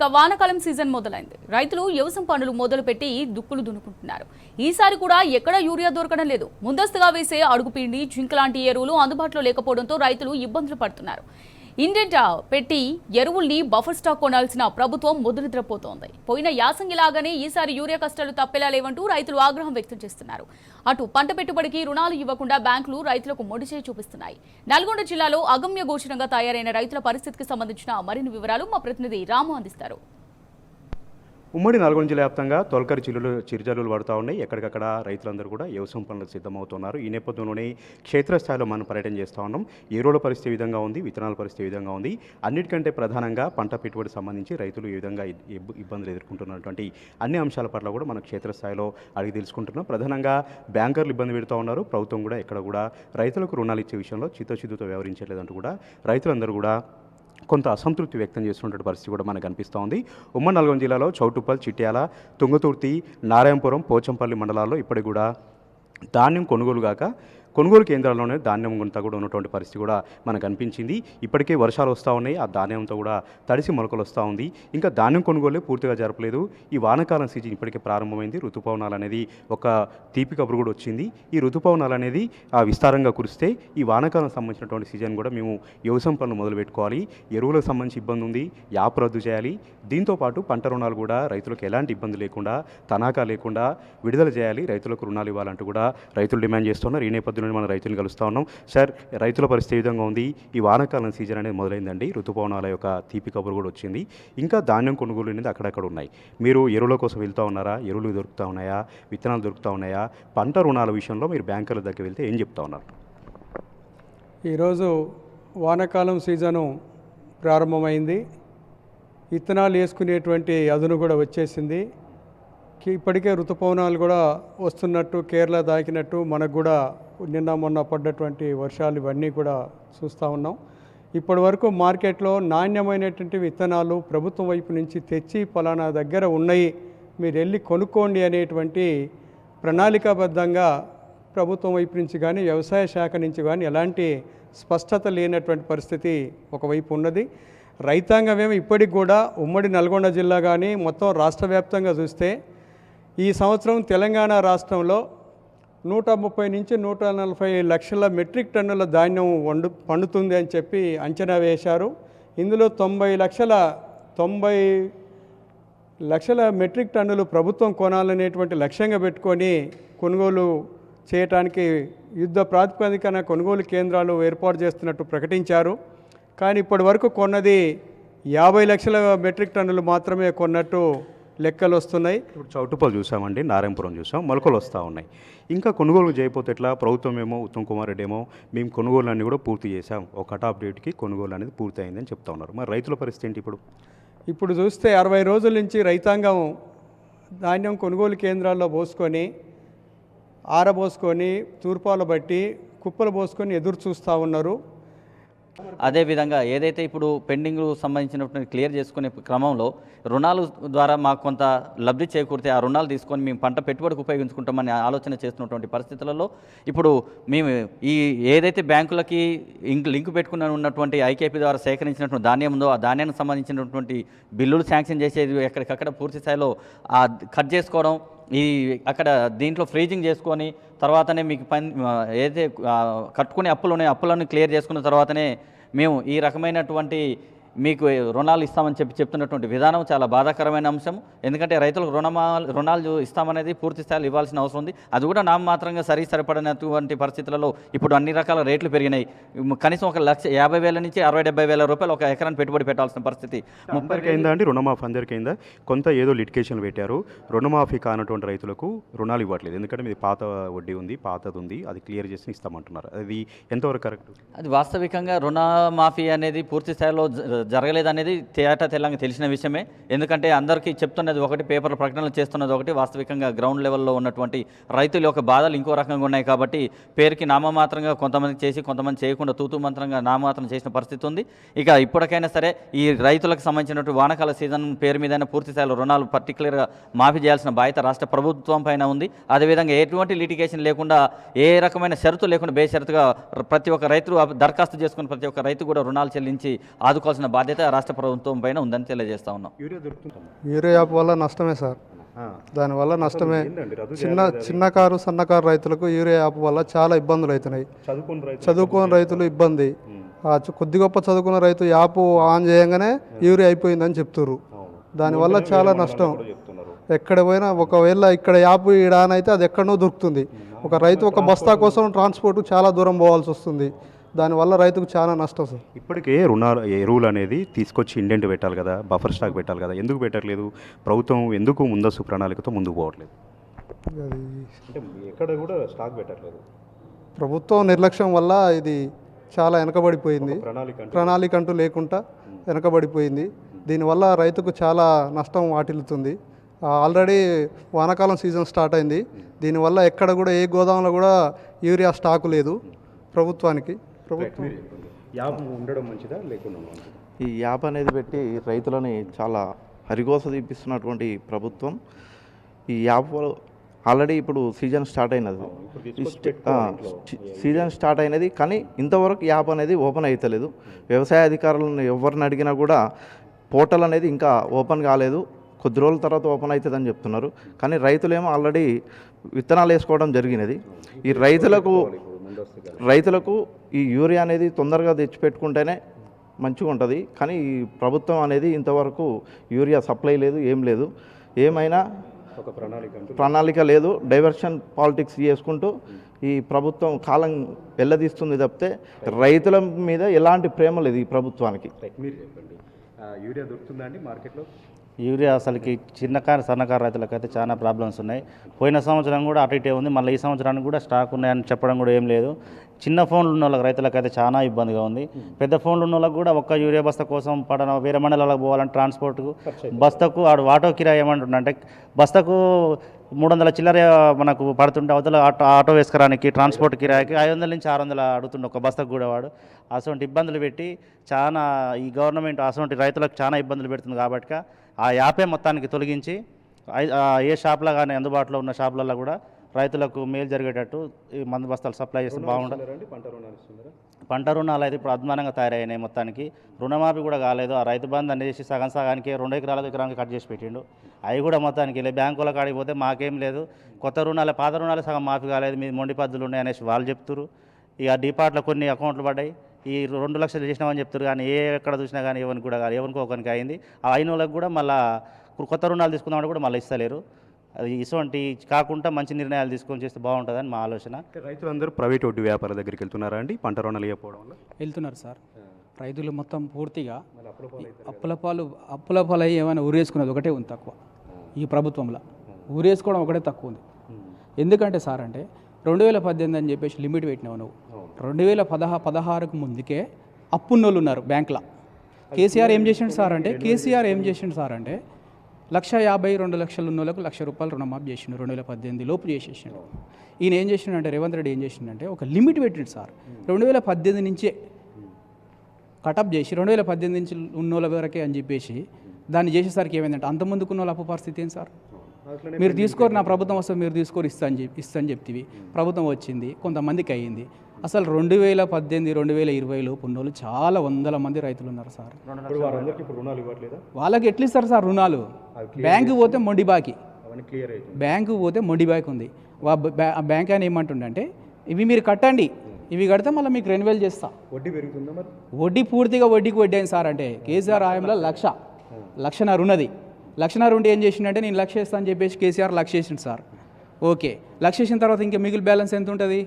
వానాకాలం సీజన్ మొదలైంది. రైతులు వ్యవసాయ పనులు మొదలుపెట్టి దుక్కులు దున్నుకుంటున్నారు. ఈసారి కూడా ఎక్కడ యూరియా దొరకడం లేదు. ముందస్తుగా వేసే అడుగుపిండి, జింక్ లాంటి ఎరువులు అందుబాటులో లేకపోవడంతో రైతులు ఇబ్బందులు పడుతున్నారు. ఇండెంట్ పెట్టి ఎరువుల్ని బఫర్ స్టాక్ కొనాల్సిన ప్రభుత్వం ముద్రనిద్రపోతోంది. పోయిన యాసంగిలాగానే ఈసారి యూరియా కష్టాలు తప్పేలా లేవంటూ రైతులు ఆగ్రహం వ్యక్తం చేస్తున్నారు. అటు పంట పెట్టుబడికి రుణాలు ఇవ్వకుండా బ్యాంకులు రైతులకు మొండిచేయి చూపిస్తున్నాయి. నల్గొండ జిల్లాలో అగమ్య గోచరంగా తయారైన రైతుల పరిస్థితికి సంబంధించిన మరిన్ని వివరాలు మా ప్రతినిధి రాము అందిస్తారు. ఉమ్మడి నల్గొండ జిల్లా వ్యాప్తంగా తొలకరి చిరుజల్లులు పడుతూ ఉన్నాయి. ఎక్కడికక్కడ రైతులందరూ కూడా వ్యవసాయం పనులకు సిద్ధమవుతున్నారు. ఈ నేపథ్యంలోనే క్షేత్రస్థాయిలో మనం పర్యటన చేస్తూ ఉన్నాం. ఎరువుల పరిస్థితి విధంగా ఉంది, విత్తనాల పరిస్థితి విధంగా ఉంది. అన్నిటికంటే ప్రధానంగా పంట పెట్టుబడి సంబంధించి రైతులు ఈ విధంగా ఇబ్బందులు ఎదుర్కొంటున్నటువంటి అన్ని అంశాల పట్ల కూడా మనం క్షేత్రస్థాయిలో అడిగి తెలుసుకుంటున్నాం. ప్రధానంగా బ్యాంకర్లు ఇబ్బంది పెడుతూ ఉన్నారు. ప్రభుత్వం కూడా ఎక్కడ కూడా రైతులకు రుణాలు ఇచ్చే విషయంలో చిత్తశుద్ధితో వ్యవహరించలేదంటూ కూడా రైతులందరూ కూడా కొంత అసంతృప్తి వ్యక్తం చేస్తున్న పరిస్థితి కూడా మనకు కనిపిస్తూ ఉంది. ఉమ్మడి నల్గొండ జిల్లాలో చౌటుప్పల్, చిట్యాల, తుంగతుర్తి, నారాయణపురం, పోచంపల్లి మండలాల్లో ఇప్పటికి కూడా ధాన్యం కొనుగోలు కేంద్రాల్లోనే ధాన్యం అంతా కూడా ఉన్నటువంటి పరిస్థితి కూడా మనకు అనిపించింది. ఇప్పటికే వర్షాలు వస్తూ ఉన్నాయి. ఆ ధాన్యంతో కూడా తడిసి మొలకలు వస్తూ ఉంది. ఇంకా ధాన్యం కొనుగోలు పూర్తిగా జరపలేదు. ఈ వానాకాలం సీజన్ ఇప్పటికే ప్రారంభమైంది. ఋతుపవనాలు అనేది ఒక తీపి కబురు కూడా వచ్చింది. ఈ ఋతుపవనాలు అనేది విస్తారంగా కురిస్తే ఈ వానాకాలం సంబంధించినటువంటి సీజన్ కూడా మేము వ్యవసాయం పనులు మొదలు పెట్టుకోవాలి. ఎరువులకు సంబంధించి ఇబ్బంది ఉంది, యాప్ రద్దు చేయాలి. దీంతోపాటు పంట రుణాలు కూడా రైతులకు ఎలాంటి ఇబ్బంది లేకుండా, తనాఖా లేకుండా విడుదల చేయాలి. రైతులకు రుణాలు ఇవ్వాలంటూ కూడా రైతులు డిమాండ్ చేస్తున్నారు. ఈ నేపథ్యంలో మన రైతులను కలుస్తూ ఉన్నాం. సార్, రైతుల పరిస్థితి ఏ విధంగా ఉంది? ఈ వానాకాలం సీజన్ అనేది మొదలైందండి. ఋతుపవనాల యొక్క తీపి కబురు కూడా వచ్చింది. ఇంకా ధాన్యం కొనుగోలు అనేది అక్కడక్కడ ఉన్నాయి. మీరు ఎరువుల కోసం వెళ్తూ ఉన్నారా? ఎరువులు దొరుకుతూ ఉన్నాయా? విత్తనాలు దొరుకుతూ ఉన్నాయా? పంట రుణాల విషయంలో మీరు బ్యాంకుల దగ్గర వెళ్తే ఏం చెప్తా ఉన్నారు? ఈరోజు వానాకాలం సీజను ప్రారంభమైంది. విత్తనాలు వేసుకునేటువంటి అదును కూడా వచ్చేసింది. ఇప్పటికే ఋతుపవనాలు కూడా వస్తున్నట్టు, కేరళ దాకినట్టు మనకు కూడా నిన్న మొన్న పడ్డటువంటి వర్షాలు ఇవన్నీ కూడా చూస్తూ ఉన్నాం. ఇప్పటి వరకు మార్కెట్లో నాణ్యమైనటువంటి విత్తనాలు ప్రభుత్వం వైపు నుంచి తెచ్చి పలానా దగ్గర ఉన్నాయి, మీరు వెళ్ళి కొనుక్కోండి అనేటువంటి ప్రణాళికాబద్ధంగా ప్రభుత్వం వైపు నుంచి కానీ వ్యవసాయ శాఖ నుంచి కానీ ఎలాంటి స్పష్టత లేనటువంటి పరిస్థితి ఒకవైపు ఉన్నది. రైతాంగమేమో ఇప్పటికి కూడా ఉమ్మడి నల్గొండ జిల్లా కానీ మొత్తం రాష్ట్ర వ్యాప్తంగా చూస్తే ఈ సంవత్సరం తెలంగాణ రాష్ట్రంలో 130 నుంచి 140 లక్షల మెట్రిక్ టన్నుల ధాన్యం పండుతుంది అని చెప్పి అంచనా వేశారు. ఇందులో 90 లక్షల మెట్రిక్ టన్నులు ప్రభుత్వం కొనాలనేటువంటి లక్ష్యంగా పెట్టుకొని కొనుగోలు చేయడానికి యుద్ధ ప్రాతిపదికన కొనుగోలు కేంద్రాలు ఏర్పాటు చేస్తున్నట్టు ప్రకటించారు. కానీ ఇప్పటి వరకు కొన్నది 50 లక్షల మెట్రిక్ టన్నులు మాత్రమే కొన్నట్టు లెక్కలు వస్తున్నాయి. ఇప్పుడు చౌటుప్పల్ చూసామండి, నారాయణపురం చూసాం, మొలకలు వస్తూ ఉన్నాయి. ఇంకా కొనుగోలు చేయకపోతే ఎట్లా? ప్రభుత్వం ఏమో, ఉత్తమ్ కుమార్ రెడ్డి ఏమో మేము కొనుగోలు అన్నీ కూడా పూర్తి చేసాం, ఒక కట్ ఆఫ్ డేట్కి కొనుగోలు అనేది పూర్తి అయిందని చెప్తా ఉన్నారు. మరి రైతుల పరిస్థితి ఏంటి? ఇప్పుడు చూస్తే 60 రోజుల నుంచి రైతాంగం ధాన్యం కొనుగోలు కేంద్రాల్లో పోసుకొని, ఆరబోసుకొని, తూర్పాలు బట్టి కుప్పలు పోసుకొని ఎదురు చూస్తూ ఉన్నారు. అదేవిధంగా ఏదైతే ఇప్పుడు పెండింగ్ సంబంధించినటువంటి క్లియర్ చేసుకునే క్రమంలో రుణాలు ద్వారా మాకు కొంత లబ్ధి చేకూరితే ఆ రుణాలు తీసుకొని మేము పంట పెట్టుబడికి ఉపయోగించుకుంటామని ఆలోచన చేస్తున్నటువంటి పరిస్థితులలో ఇప్పుడు మేము ఈ ఏదైతే బ్యాంకులకి లింక్ పెట్టుకుని ఉన్నటువంటి ఐకేపీ ద్వారా సేకరించినటువంటి ధాన్యం ఉందో ఆ ధాన్యానికి సంబంధించినటువంటి బిల్లులు శాంక్షన్ చేసేది ఎక్కడికక్కడ పూర్తి స్థాయిలో కట్ చేసుకోవడం, ఈ అక్కడ దీంట్లో ఫ్రీజింగ్ చేసుకొని తర్వాతనే మీకు ఏదైతే కట్టుకునే అప్పులు ఉన్నాయో అప్పులను క్లియర్ చేసుకున్న తర్వాతనే మేము ఈ రకమైనటువంటి మీకు రుణాలు ఇస్తామని చెప్తున్నటువంటి విధానం చాలా బాధాకరమైన అంశం. ఎందుకంటే రైతులకు రుణాలు ఇస్తామనేది పూర్తి స్థాయిలో ఇవ్వాల్సిన అవసరం ఉంది. అది కూడా నామమాత్రంగా సరిపడినటువంటి పరిస్థితులలో ఇప్పుడు అన్ని రకాల రేట్లు పెరిగినాయి. కనీసం 1,50,000 నుంచి 60,000-70,000 రూపాయలు ఒక ఎకరాన్ని పెట్టుబడి పెట్టాల్సిన పరిస్థితి. 30 అయిందా అండి? రుణమాఫీ అందరికీ అయిందా? కొంత ఏదో లిటికేషన్లు పెట్టారు, రుణమాఫీ కానటువంటి రైతులకు రుణాలు ఇవ్వట్లేదు. ఎందుకంటే మీది పాత వడ్డీ ఉంది, పాతది ఉంది, అది క్లియర్ చేసి ఇస్తామంటున్నారు. అది ఎంతవరకు కరెక్ట్? అది వాస్తవికంగా రుణమాఫీ అనేది పూర్తి స్థాయిలో జరగలేదనేది తెల్లంగా తెలిసిన విషయమే. ఎందుకంటే అందరికీ చెప్తున్నది ఒకటి, పేపర్ల ప్రకటనలు చేస్తున్నది ఒకటి, వాస్తవికంగా గ్రౌండ్ లెవెల్లో ఉన్నటువంటి రైతుల యొక్క బాధలు ఇంకో రకంగా ఉన్నాయి. కాబట్టి పేరుకి నామమాత్రంగా కొంతమంది చేసి కొంతమంది చేయకుండా తూతూ మంత్రంగా నామమాత్రం చేసిన పరిస్థితి ఉంది. ఇక ఇప్పటికైనా సరే ఈ రైతులకు సంబంధించినటువంటి వానాకాల సీజన్ పేరు మీదైనా పూర్తి స్థాయిలో రుణాలు పర్టికులర్గా మాఫీ చేయాల్సిన బాధ్యత రాష్ట్ర ప్రభుత్వం పైన ఉంది. అదేవిధంగా ఎటువంటి లిటిగేషన్ లేకుండా, ఏ రకమైన షరతు లేకుండా బేషరతుగా ప్రతి ఒక్క రైతు దరఖాస్తు చేసుకుని ప్రతి ఒక్క రైతు కూడా రుణాలు చెల్లించి ఆదుకోవాల్సిన బాధ్యత రాష్ట్ర ప్రభుత్వం పైన ఉందని తెలియజేస్తా ఉన్నాం. యూరియా దొరుకుతుందా? యూరియా యాప్ వల్ల నష్టమే సార్, దానివల్ల నష్టమే. ఏందండి రద్దు చిన్నకారు సన్నకారు రైతులకు యూరియా యాప్ వల్ల చాలా ఇబ్బందులు అవుతున్నాయి. చదువుకోని రైతులు ఇబ్బంది, కొద్ది గొప్ప చదువుకున్న రైతు యాప్ ఆన్ చేయగానే యూరియా అయిపోయిందని చెప్తున్నారు. దానివల్ల చాలా నష్టం. ఎక్కడ పోయినా ఒకవేళ ఇక్కడ యాప్ ఈడ ఆన్ అయితే అది ఎక్కడనో దొరుకుతుంది. ఒక రైతు ఒక బస్తా కోసం ట్రాన్స్పోర్ట్ చాలా దూరం పోవాల్సి వస్తుంది. దానివల్ల రైతుకు చాలా నష్టం సార్. ఇప్పటికే ఎరువులు అనేది తీసుకొచ్చి ఇండెంట్ పెట్టాలి కదా, బఫర్ స్టాక్ పెట్టాలి కదా, ఎందుకు పెట్టట్లేదు ప్రభుత్వం? ఎందుకు ముందస్తు ప్రణాళికతో ముందుకు పోవట్లేదు? అది అంటే ఎక్కడ కూడా స్టాక్ పెట్టట్లేదు. ప్రభుత్వం నిర్లక్ష్యం వల్ల ఇది చాలా వెనకబడిపోయింది. ప్రణాళిక అంటూ లేకుండా వెనకబడిపోయింది. దీనివల్ల రైతుకు చాలా నష్టం వాటిల్లుతుంది. ఆల్రెడీ వానాకాలం సీజన్ స్టార్ట్ అయింది. దీనివల్ల ఎక్కడ కూడా ఏ గోదాంలో కూడా యూరియా స్టాకు లేదు ప్రభుత్వానికి. ప్రభుత్వం యాప్ ఉండడం మంచిదా లేకుండా? ఈ యాప్ అనేది పెట్టి రైతులని చాలా హరిగోస తీపిస్తున్నటువంటి ప్రభుత్వం. ఈ యాప్ ఆల్రెడీ ఇప్పుడు సీజన్ స్టార్ట్ అయినది, సీజన్ స్టార్ట్ అయినది కానీ ఇంతవరకు యాప్ అనేది ఓపెన్ అవుతలేదు. వ్యవసాయ అధికారులను ఎవరిని అడిగినా కూడా పోర్టల్ అనేది ఇంకా ఓపెన్ కాలేదు, కొద్ది రోజుల తర్వాత ఓపెన్ అవుతుందని చెప్తున్నారు. కానీ రైతులేమో ఆల్రెడీ విత్తనాలు వేసుకోవడం జరిగినది. ఈ రైతులకు ఈ యూరియా అనేది తొందరగా తెచ్చిపెట్టుకుంటేనే మంచిగా ఉంటుంది. కానీ ఈ ప్రభుత్వం అనేది ఇంతవరకు యూరియా సప్లై లేదు, ఏం లేదు. ఏమైనా ఒక ప్రణాళిక లేదు. డైవర్షన్ పాలిటిక్స్ చేసుకుంటూ ఈ ప్రభుత్వం కాలం వెళ్ళదీస్తుంది తప్పితే రైతుల మీద ఎలాంటి ప్రేమ లేదు ఈ ప్రభుత్వానికి. మీరు చెప్పండి, యూరియా దొరుకుతుందా అండి మార్కెట్లో? యూరియా అసలుకి చిన్నకారు సన్నకారు రైతులకు అయితే చాలా ప్రాబ్లమ్స్ ఉన్నాయి. పోయిన సంవత్సరం కూడా అటు ఇటే ఉంది, మళ్ళీ ఈ సంవత్సరానికి కూడా స్టాక్ ఉన్నాయని చెప్పడం కూడా ఏం లేదు. చిన్న ఫోన్లు ఉన్న వాళ్ళకి రైతులకైతే చాలా ఇబ్బందిగా ఉంది. పెద్ద ఫోన్లు ఉన్న వాళ్ళకి కూడా ఒక్క యూరియా బస్తా కోసం వేరే మండలాలకు పోవాలని ట్రాన్స్పోర్ట్కు బస్తాకు ఆటో కిరాయి ఏమంటుండే, బస్తాకు 300 చిల్లర మనకు పడుతుంటే అవతల ఆటో వేసుకురానికి ట్రాన్స్పోర్ట్ కిరాయికి 500 నుంచి 600 అడుగుతుండే ఒక బస్తకు కూడా వాడు. అటువంటి ఇబ్బందులు పెట్టి చాలా ఈ గవర్నమెంట్ అటువంటి రైతులకు చాలా ఇబ్బందులు పెడుతుంది. కాబట్టి ఆ యాపే మొత్తానికి తొలగించి ఏ షాప్లో కానీ అందుబాటులో ఉన్న షాపులలో కూడా రైతులకు మేలు జరిగేటట్టు ఈ మందు బస్తాలు సప్లై చేస్తే బాగుంటుంది. పంట రుణాలు అయితే ఇప్పుడు అద్మానంగా తయారయ్యాయి. మొత్తానికి రుణమాఫీ కూడా కాలేదు. ఆ రైతు బంధు అనేసి సగానికి 2 ఎకరానికి కట్ చేసి పెట్టిండు. అవి కూడా మొత్తానికి వెళ్ళి బ్యాంకుల కాడికి పోతే మాకేం లేదు, కొత్త రుణాలు పాత రుణాలు సగం మాఫీ కాలేదు, మీ మొండి పద్ధతులు ఉన్నాయనేసి వాళ్ళు చెప్తారు. ఇక డిపార్ట్లో కొన్ని అకౌంట్లు పడ్డాయి, ఈ 2 లక్షలు చేసినామని చెప్తారు. కానీ ఎక్కడ చూసినా కానీ ఎవరికి కూడా కాదు, ఎవరికో ఒకరికి అయింది. ఆ అయిన వాళ్ళకి కూడా మళ్ళీ కొత్త రుణాలు తీసుకుందామని కూడా మళ్ళీ ఇస్తలేరు. అది ఇటువంటి కాకుండా మంచి నిర్ణయాలు తీసుకొని చేస్తే బాగుంటుందని మా ఆలోచన. రైతులందరూ ప్రైవేట్ వడ్డీ వ్యాపార దగ్గరికి వెళ్తున్నారా అండి పంట రుణాలు ఇవ్వకపోవడం వల్ల? వెళ్తున్నారు సార్. రైతులు మొత్తం పూర్తిగా అప్పుల పాలై ఏమైనా ఊరేసుకునేది ఒకటే ఉంది తక్కువ ఈ ప్రభుత్వంలో. ఊరేసుకోవడం ఒకటే తక్కువ ఉంది. ఎందుకంటే సార్ అంటే 2018 అని చెప్పేసి లిమిట్ పెట్టినావు నువ్వు. 2016కు ముందుకే అప్పున్నోళ్ళు ఉన్నారు బ్యాంకులో. కేసీఆర్ ఏం చేసిండు సార్ అంటే 1,50,000 2 లక్షలు ఉన్న వాళ్ళకు ₹1,00,000 రుణమాఫీ చేసిండు. 2018 లోపు చేసేసిండు. ఈయన ఏం చేసిండంటే రేవంత్ రెడ్డి ఏం చేసిండంటే ఒక లిమిట్ పెట్టిండు సార్. 2018 నుంచే కటప్ చేసి 2018 నుంచి ఉన్న వాళ్ళ వరకే అని చెప్పేసి దాన్ని చేసేసరికి ఏమైందంటే అంతమందుకు ఉన్న వాళ్ళ అప్పు పరిస్థితి ఏం సార్? మీరు తీసుకోరు, నా ప్రభుత్వం వస్తే మీరు తీసుకోరు, ఇస్తాను చెప్తివి. ప్రభుత్వం వచ్చింది, కొంతమందికి అయ్యింది. అసలు 2018, 2020లో ఉన్నోళ్ళు చాలా వందల మంది రైతులు ఉన్నారు సార్. వాళ్ళకి ఎట్లా ఇస్తారు సార్ రుణాలు? బ్యాంకు పోతే మొండి బాకీ, ఉంది. బ్యాంక్ ఆయన ఏమంటుండంటే ఇవి మీరు కట్టండి, ఇవి కడితే మళ్ళీ మీకు రెన్యువల్ చేస్తా. వడ్డీ పెరుగుతుందా మరి? వడ్డీ పూర్తిగా వడ్డీకి వడ్డీ అయింది సార్. అంటే కేసీఆర్ హయాంలో 1,00,000 ఉన్నది. 1,00,000 ఉంటే ఏం చేసిండంటే నేను 1,00,000 ఇస్తాను అని చెప్పేసి కేసీఆర్ 1,00,000 చేసిండు సార్. ఓకే, 1,00,000 చేసిన తర్వాత ఇంకా మిగిలిన బ్యాలెన్స్ ఎంత ఉంటుంది?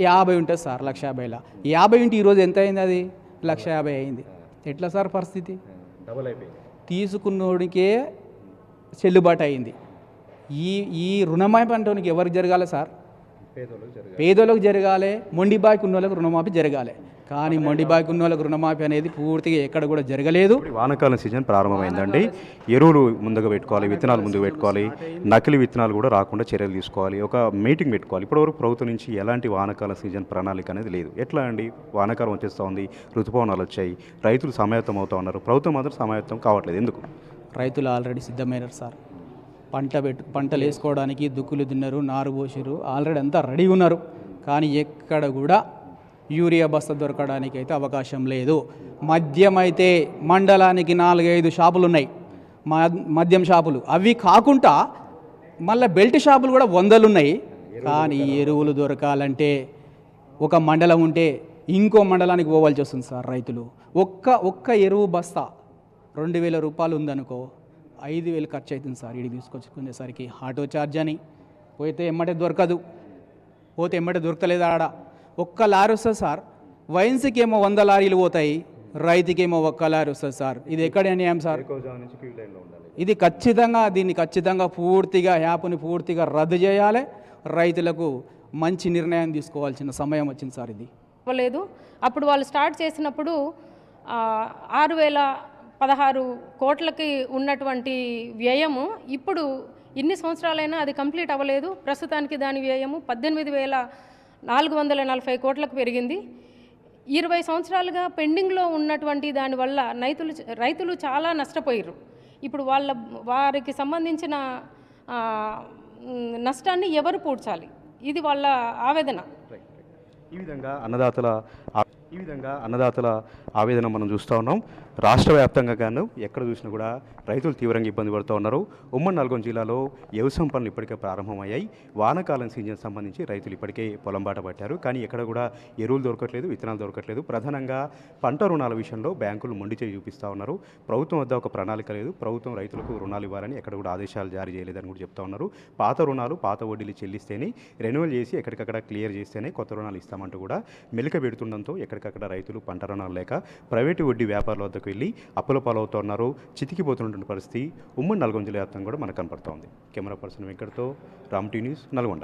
50 ఉంటుంది సార్. 1,50,000 50 ఇంటి ఈరోజు ఎంత అయింది? అది 1,50,000 అయింది. ఎట్లా సార్ పరిస్థితి? తీసుకున్నోడికే చెల్లుబాటు అయింది. ఈ రుణమాఫీ అంటోనికి ఎవరికి జరగాలి సార్? పేదోళ్ళకి జరగాలి, మొండి బాకి ఉన్న వాళ్ళకి రుణమాఫీ జరగాలి. కానీ మొండి బాకి ఉన్న వాళ్ళకి రుణమాఫీ అనేది పూర్తిగా ఎక్కడ కూడా జరగలేదు. వానాకాలం సీజన్ ప్రారంభమైందండి. ఎరువులు ముందుగా పెట్టుకోవాలి, విత్తనాలు ముందుకు పెట్టుకోవాలి, నకిలీ విత్తనాలు కూడా రాకుండా చర్యలు తీసుకోవాలి, ఒక మీటింగ్ పెట్టుకోవాలి. ఇప్పటివరకు ప్రభుత్వం నుంచి ఎలాంటి వానాకాల సీజన్ ప్రణాళిక అనేది లేదు. ఎట్లా అండి? వానాకాలం వచ్చేస్తూ ఉంది, ఋతుపవనాలు వచ్చాయి, రైతులు సమాయత్తం అవుతూ ఉన్నారు, ప్రభుత్వం మాత్రం సమాయత్తం కావట్లేదు. ఎందుకు? రైతులు ఆల్రెడీ సిద్ధమైనారు సార్. పంటలు వేసుకోవడానికి దుక్కులు దున్నారు, నారు పోసారు, ఆల్రెడీ అంతా రెడీ ఉన్నారు. కానీ ఎక్కడ కూడా యూరియా బస్తా దొరకడానికి అయితే అవకాశం లేదు. మద్యం అయితే మండలానికి 4-5 షాపులు ఉన్నాయి, మద్యం షాపులు. అవి కాకుండా మళ్ళీ బెల్ట్ షాపులు కూడా 100 ఉన్నాయి. కానీ ఎరువులు దొరకాలంటే ఒక మండలం ఉంటే ఇంకో మండలానికి పోవాల్సి వస్తుంది సార్. రైతులు ఒక్క ఎరువు బస్తా 2000 రూపాయలు ఉందనుకో, 5000 ఖర్చు అవుతుంది సార్. ఇడికి తీసుకొచ్చుకునేసరికి ఆటో ఛార్జ్ అని పోతే ఎమ్మటే దొరకదు, పోతే ఎమ్మటే దొరకలేదు. ఆడ ఒక్క లారీ వస్తుంది సార్. వైన్స్కి ఏమో 100 లారీలు పోతాయి, రైతుకేమో ఒక్క లారీ వస్తుంది సార్. ఇది ఎక్కడ అన్యాయం సార్? ఇది దీన్ని ఖచ్చితంగా పూర్తిగా యాప్ని పూర్తిగా రద్దు చేయాలి. రైతులకు మంచి నిర్ణయం తీసుకోవాల్సిన సమయం వచ్చింది సార్. ఇది లేదు, అప్పుడు వాళ్ళు స్టార్ట్ చేసినప్పుడు 6016 కోట్లకి ఉన్నటువంటి వ్యయము ఇప్పుడు ఇన్ని సంవత్సరాలైనా అది కంప్లీట్ అవ్వలేదు. ప్రస్తుతానికి దాని వ్యయము 18,440 కోట్లకు పెరిగింది. 20 సంవత్సరాలుగా పెండింగ్లో ఉన్నటువంటి దానివల్ల రైతులు చాలా నష్టపోయారు. ఇప్పుడు వారికి సంబంధించిన నష్టాన్ని ఎవరు పూడ్చాలి? ఇది వాళ్ళ ఆవేదన. ఈ విధంగా అన్నదాతల ఆవేదన మనం చూస్తూ ఉన్నాం. రాష్ట్ర వ్యాప్తంగా గాను ఎక్కడ చూసినా కూడా రైతులు తీవ్రంగా ఇబ్బంది పడుతూ ఉన్నారు. ఉమ్మడి నల్గొండ జిల్లాలో వ్యవసాయం పనులు ఇప్పటికే ప్రారంభమయ్యాయి. వానాకాలం సీజన్ సంబంధించి రైతులు ఇప్పటికే పొలం బాట పట్టారు. కానీ ఎక్కడ కూడా ఎరువులు దొరకట్లేదు, విత్తనాలు దొరకట్లేదు. ప్రధానంగా పంట రుణాల విషయంలో బ్యాంకులు మొండి చేయి చూపిస్తూ ఉన్నారు. ప్రభుత్వం వద్ద ఒక ప్రణాళిక లేదు. ప్రభుత్వం రైతులకు రుణాలు ఇవ్వాలని ఎక్కడ కూడా ఆదేశాలు జారీ చేయలేదని కూడా చెప్తా ఉన్నారు. పాత రుణాలు పాత వడ్డీలు చెల్లిస్తేనే, రెన్యువల్ చేసి ఎక్కడికక్కడ క్లియర్ చేస్తేనే కొత్త రుణాలు ఇస్తామంటూ కూడా మెలిక పెడుతుండడంతో ఎక్కడికక్కడ రైతులు పంట రుణాలు లేక ప్రైవేటు వడ్డీ వ్యాపారుల వద్దకు వెళ్ళి అప్పుల పాలవుతున్నారు. చితికిపోతున్నటువంటి పరిస్థితి ఉమ్మడి నల్గొండ జిల్లా వ్యాప్తంగా కూడా మనకు కనపడుతోంది. కెమెరా పర్సన్ వెంకట్తో రామ్ టీ న్యూస్, నల్గొండ.